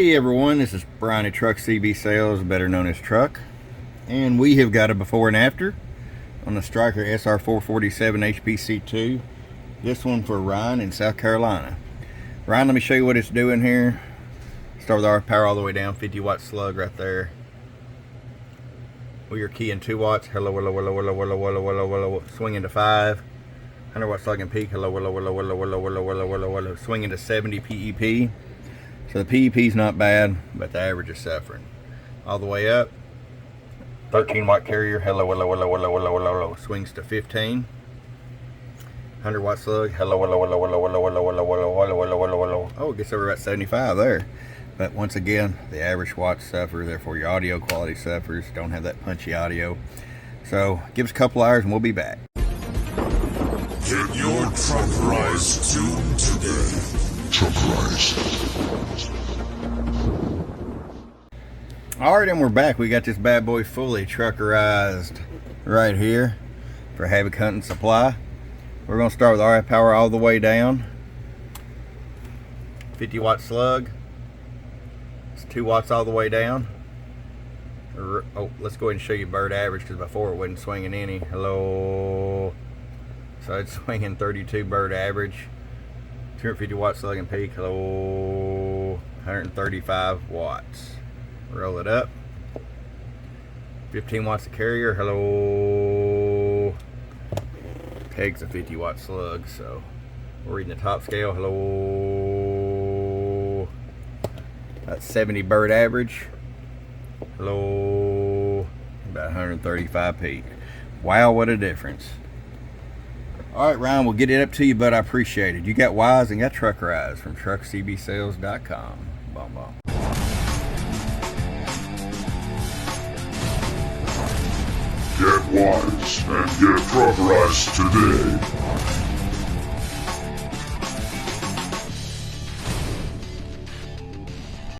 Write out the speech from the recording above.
Hey everyone, this is Brian at Truck CB Sales, better known as Truck, and we have got a before and after on the Stryker SR-447hpc2. This one for Ryan in South Carolina. Ryan, let me show you what it's doing here. Start with our power all the way down, 50 watt slug right there. We are keying 2 watts, hello, hello, hello, hello, hello, hello, hello, hello, swinging to 5. 100 watt slug and peak, hello, hello, hello, hello, hello, hello, hello, hello, hello, swinging to 70 PEP. So the PEP is not bad, but the average is suffering. All the way up, 13 watt carrier, hello, hello, hello, hello, hello, hello, hello, swings to 15. 100 watt slug, hello, hello, hello, hello, hello, hello, hello, hello, hello, hello, hello, hello. Oh, it gets over about 75 there. But once again, the average watts suffer, therefore your audio quality suffers. Don't have that punchy audio. So give us a couple hours and we'll be back. Get your Truckerized tune today. Truckerized. Alright, and we're back. We got this bad boy fully truckerized right here for havoc hunting supply. We're going to start with RF power all the way down. 50 watt slug. It's 2 watts all the way down. Oh, let's go ahead and show you bird average, because before it wasn't swinging any. Hello. So it's swinging 32 bird average. 250 watt slug and peak. Hello. 135 watts. Roll it up. 15 watts of carrier. Hello. Peg's a 50 watt slug, so we're reading the top scale. Hello. That's 70 bird average. Hello. About 135 peak. Wow, what a difference. Alright, Ryan, we'll get it up to you, but I appreciate it. You got wise and got Truckerized from truckcbsales.com. Boom, boom. Get wise and get Truckerized today.